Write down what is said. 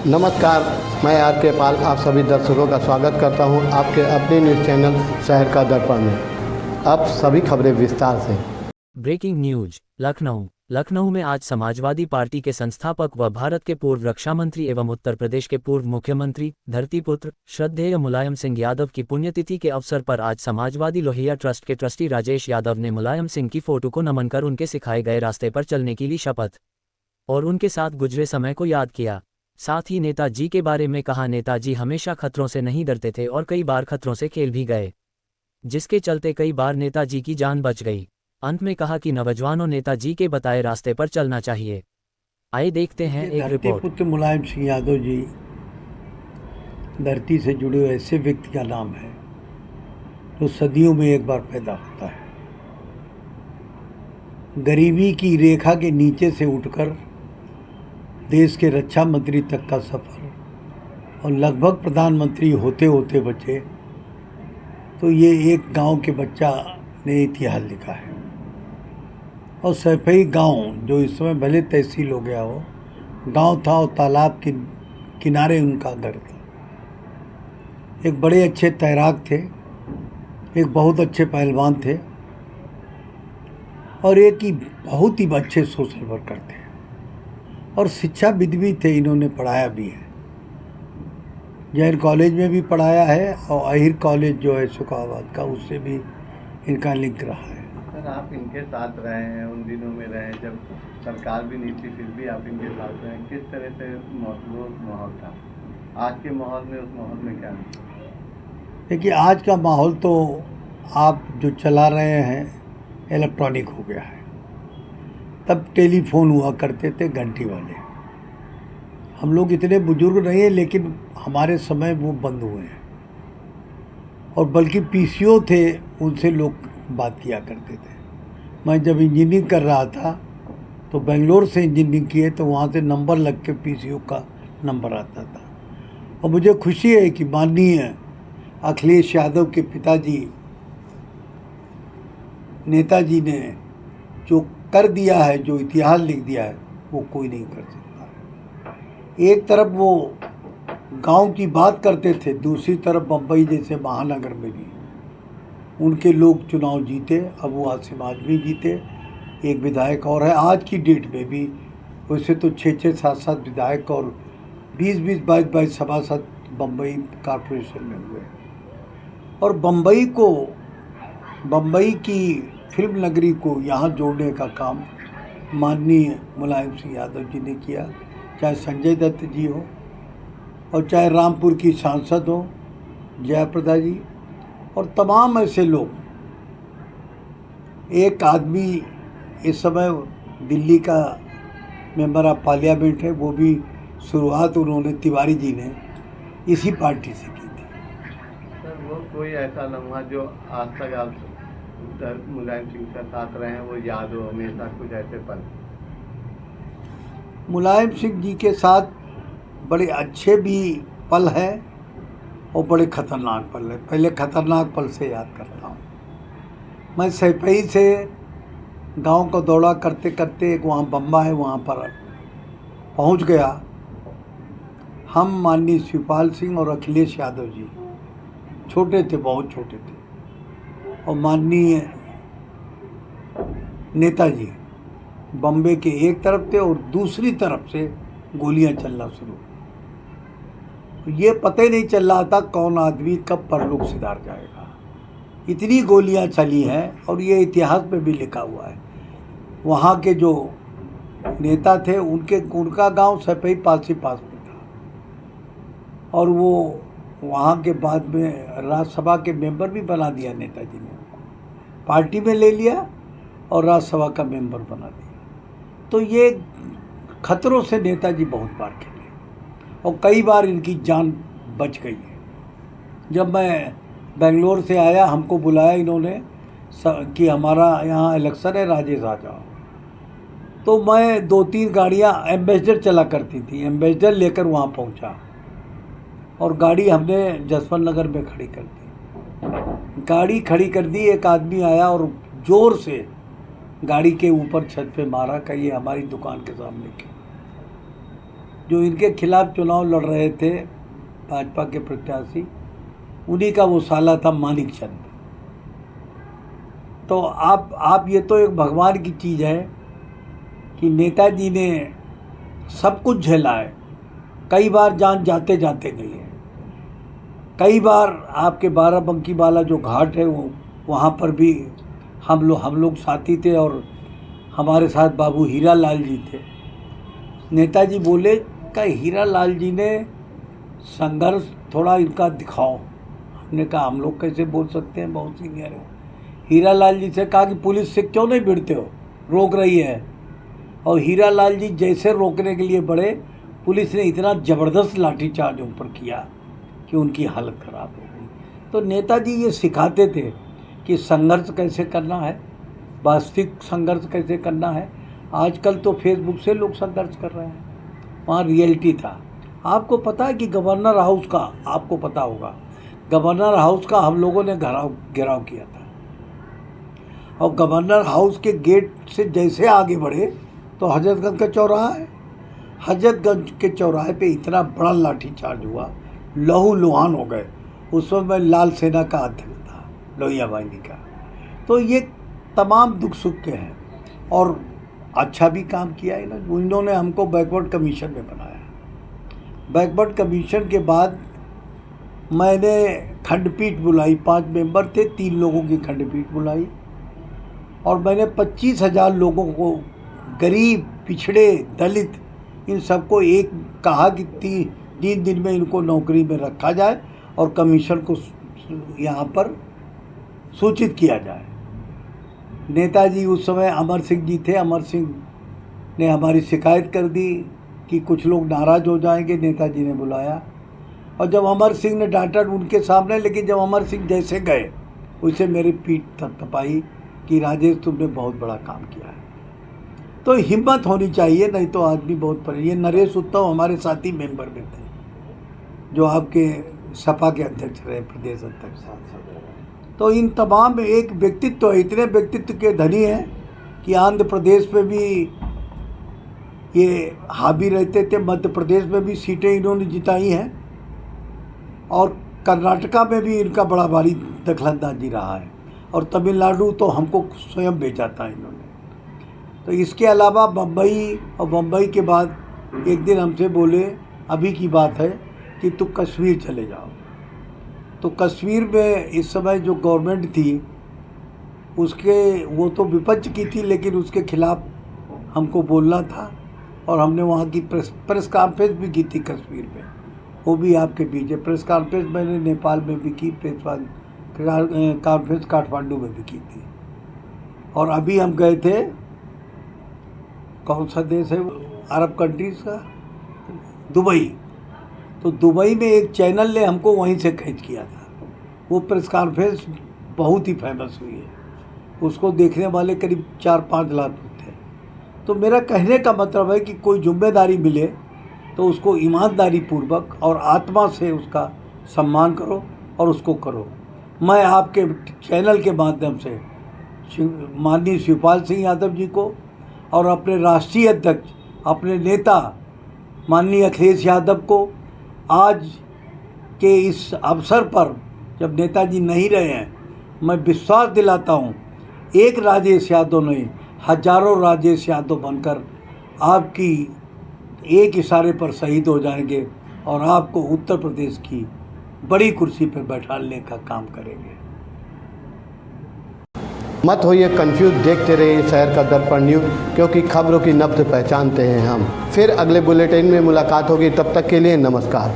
नमस्कार, मैं आर के पाल आप सभी दर्शकों का स्वागत करता हूं आपके अपने न्यूज़ चैनल शहर का दर्पण में। अब सभी खबरें विस्तार से। Breaking news. लखनऊ में आज समाजवादी पार्टी के संस्थापक व भारत के पूर्व रक्षा मंत्री एवं उत्तर प्रदेश के पूर्व मुख्यमंत्री धरतीपुत्र श्रद्धेय मुलायम सिंह यादव की पुण्यतिथि के अवसर पर आज समाजवादी लोहिया ट्रस्ट के ट्रस्टी राजेश यादव ने मुलायम सिंह की फोटो को नमन कर उनके सिखाए गए रास्ते पर चलने की ली शपथ और उनके साथ गुजरे समय को याद किया। साथ ही नेताजी के बारे में कहा, नेताजी हमेशा खतरों से नहीं डरते थे और कई बार खतरों से खेल भी गए, जिसके चलते कई बार नेताजी की जान बच गई। अंत में कहा कि नौजवानों नेताजी के बताए रास्ते पर चलना चाहिए। आइए देखते हैं एक रिपोर्ट। धरतीपुत्र मुलायम सिंह यादव जी धरती से जुड़े हुए ऐसे व्यक्ति का नाम है जो सदियों में एक बार पैदा होता है। गरीबी की रेखा के नीचे से उठकर देश के रक्षा मंत्री तक का सफ़र और लगभग प्रधानमंत्री होते होते बचे तो ये एक गांव के बच्चा ने इतिहास लिखा है। और सैफई गांव जो इस समय भले तहसील हो गया हो, गांव था और तालाब के किनारे उनका घर था। एक बड़े अच्छे तैराक थे, एक बहुत अच्छे पहलवान थे और एक ही बहुत ही अच्छे सोशल वर्कर थे और शिक्षाविद भी थे। इन्होंने पढ़ाया भी है, जैन कॉलेज में भी पढ़ाया है और अहिर कॉलेज जो है शुकाबाद का, उससे भी इनका लिंक रहा है। सर, आप इनके साथ रहे हैं, उन दिनों में रहे जब सरकार भी नहीं थी, फिर भी आप इनके साथ रहे। किस तरह से माहौल था? आज के माहौल में, उस माहौल में क्या है? देखिए, आज का माहौल तो आप जो चला रहे हैं इलेक्ट्रॉनिक हो गया है। तब टेलीफोन हुआ करते थे घंटी वाले। हम लोग इतने बुजुर्ग नहीं हैं, लेकिन हमारे समय वो बंद हुए हैं। और बल्कि पीसीओ थे, उनसे लोग बात किया करते थे। मैं जब इंजीनियरिंग कर रहा था तो बेंगलोर से इंजीनियरिंग किए तो वहाँ से नंबर लग के पीसीओ का नंबर आता था। और मुझे खुशी है कि माननीय अखिलेश यादव के पिताजी नेताजी ने जो कर दिया है, जो इतिहास लिख दिया है, वो कोई नहीं कर सकता। एक तरफ वो गांव की बात करते थे, दूसरी तरफ बम्बई जैसे महानगर में भी उनके लोग चुनाव जीते। अब वो आसिम आजमी जीते, एक विधायक और है। आज की डेट में भी वैसे तो 6-6, 7-7 विधायक और 20-20, 22-22 सभासद बम्बई कॉरपोरेशन में हुए। और बम्बई की फिल्म नगरी को यहाँ जोड़ने का काम माननीय मुलायम सिंह यादव जी ने किया। चाहे संजय दत्त जी हो और चाहे रामपुर की सांसद हो जयप्रदा जी और तमाम ऐसे लोग। एक आदमी इस समय दिल्ली का मेंबर ऑफ पार्लियामेंट है, वो भी शुरुआत उन्होंने तिवारी जी ने इसी पार्टी से की थी। सर, वो कोई ऐसा लम्हा जो आज तक आप मुलायम सिंह के साथ रहे हैं, वो याद हो हमेशा, कुछ ऐसे पल? मुलायम सिंह जी के साथ बड़े अच्छे भी पल हैं और बड़े ख़तरनाक पल है। पहले ख़तरनाक पल से याद करता हूँ। मैं सैफई से गांव का दौरा करते करते एक वहाँ बम्बा है, वहाँ पर पहुँच गया। हम माननीय शिवपाल सिंह और अखिलेश यादव जी छोटे थे, बहुत छोटे थे, और माननीय नेताजी बम्बे के एक तरफ थे और दूसरी तरफ से गोलियां चलना शुरू हुई। ये पता ही नहीं चल रहा था कौन आदमी कब परलोक सिधार जाएगा। इतनी गोलियां चली हैं और ये इतिहास में भी लिखा हुआ है। वहाँ के जो नेता थे उनका गांव सैफई पास में था और वो वहाँ के बाद में राज्यसभा के मेंबर भी बना दिया नेताजी ने। उनको पार्टी में ले लिया और राज्यसभा का मेंबर बना दिया। तो ये खतरों से नेताजी बहुत बार खेले और कई बार इनकी जान बच गई है। जब मैं बेंगलोर से आया, हमको बुलाया इन्होंने कि हमारा यहाँ इलेक्शन है, राजेश आ जाओ। तो मैं 2-3 गाड़ियाँ एम्बेसडर चला करती थी, एम्बेसडर लेकर वहाँ पहुँचा और गाड़ी हमने जसवंत नगर में खड़ी कर दी। गाड़ी खड़ी कर दी, एक आदमी आया और ज़ोर से गाड़ी के ऊपर छत पे मारा कि ये हमारी दुकान के सामने की। जो इनके खिलाफ चुनाव लड़ रहे थे भाजपा के प्रत्याशी, उन्हीं का वो साला था मानिक चंद। तो आप ये तो एक भगवान की चीज़ है कि नेताजी ने सब कुछ झेला है। कई बार जान जाते जाते गई है। कई बार आपके बाराबंकी वाला जो घाट है वो वहाँ पर भी हम लोग साथी थे और हमारे साथ बाबू हीरा लाल जी थे। नेताजी बोले कि हीरा लाल जी ने संघर्ष थोड़ा इनका दिखाओ। हमने कहा हम लोग कैसे बोल सकते हैं, बहुत सीनियर है। हीरा लाल जी से कहा कि पुलिस से क्यों नहीं भिड़ते हो, रोक रही है। और हीरा लाल जी जैसे रोकने के लिए बढ़े, पुलिस ने इतना ज़बरदस्त लाठीचार्ज उन पर किया कि उनकी हालत ख़राब हो गई। तो नेताजी ये सिखाते थे कि संघर्ष कैसे करना है, वास्तविक संघर्ष कैसे करना है। आजकल तो फेसबुक से लोग संघर्ष कर रहे हैं, वहाँ रियलिटी था। आपको पता है कि गवर्नर हाउस का, आपको पता होगा, गवर्नर हाउस का हम लोगों ने घेराव किया था। और गवर्नर हाउस के गेट से जैसे आगे बढ़े तो हजरतगंज का चौराहा है। हजरतगंज के चौराहे पे इतना बड़ा लाठीचार्ज हुआ, लहू लुहान हो गए। उस वक्त मैं लाल सेना का अध्यक्ष था, लोहिया बाहिनी का। तो ये तमाम दुख सुख के हैं और अच्छा भी काम किया है ना। इन्होंने हमको बैकवर्ड कमीशन में बनाया। बैकवर्ड कमीशन के बाद मैंने खंडपीठ बुलाई, 5 मेंबर थे, 3 लोगों की खंडपीठ बुलाई और मैंने 25,000 लोगों को, गरीब, पिछड़े, दलित, इन सबको एक कहा कि 3 दिन में इनको नौकरी में रखा जाए और कमीशन को यहाँ पर सूचित किया जाए। नेताजी उस समय अमर सिंह जी थे। अमर सिंह ने हमारी शिकायत कर दी कि कुछ लोग नाराज़ हो जाएंगे। नेताजी ने बुलाया और जब अमर सिंह ने डांटा उनके सामने, लेकिन जब अमर सिंह जैसे गए उसे मेरी पीठ थपथपाई कि राजेश तुमने बहुत बड़ा काम किया है। तो हिम्मत होनी चाहिए, नहीं तो आदमी बहुत परेशान। ये नरेश उत्तम हमारे साथी मेंबर में थे, जो आपके सपा के अध्यक्ष रहे, प्रदेश अध्यक्ष साथ। तो इन तमाम एक व्यक्तित्व है, इतने व्यक्तित्व के धनी हैं कि आंध्र प्रदेश में भी ये हावी रहते थे, मध्य प्रदेश में भी सीटें इन्होंने जिताई हैं और कर्नाटका में भी इनका बड़ा भारी दखलंदाजी रहा है और तमिलनाडु तो हमको स्वयं भेजा था इन्होंने। तो इसके अलावा बम्बई, और बम्बई के बाद एक दिन हमसे बोले, अभी की बात है, कि तुम कश्मीर चले जाओ। तो कश्मीर में इस समय जो गवर्नमेंट थी उसके, वो तो विपक्ष की थी, लेकिन उसके खिलाफ हमको बोलना था और हमने वहाँ की प्रेस कॉन्फ्रेंस भी की थी कश्मीर में। वो भी आपके बीच है। प्रेस कॉन्फ्रेंस मैंने नेपाल में भी की, प्रेस कॉन्फ्रेंस काठमांडू में भी की थी। और अभी हम गए थे, कौन सा देश है अरब कंट्रीज़ का, दुबई। तो दुबई में एक चैनल ने हमको वहीं से कैच किया था। वो प्रेस कॉन्फ्रेंस बहुत ही फेमस हुई है, उसको देखने वाले करीब 4-5 लाख थे। तो मेरा कहने का मतलब है कि कोई जिम्मेदारी मिले तो उसको ईमानदारी पूर्वक और आत्मा से उसका सम्मान करो और उसको करो। मैं आपके चैनल के माध्यम से माननीय शिवपाल सिंह यादव जी को और अपने राष्ट्रीय अध्यक्ष, अपने नेता माननीय अखिलेश यादव को, आज के इस अवसर पर जब नेताजी नहीं रहे हैं, मैं विश्वास दिलाता हूँ, एक राजेश यादव नहीं, हजारों राजेश यादव बनकर आपकी एक इशारे पर शहीद हो जाएंगे और आपको उत्तर प्रदेश की बड़ी कुर्सी पर बैठाने का काम करेंगे। मत होइए कंफ्यूज, देखते रहिए शहर का दर्पण न्यूज़, क्योंकि खबरों की नब्ज पहचानते हैं हम। फिर अगले बुलेटिन में मुलाकात होगी, तब तक के लिए नमस्कार।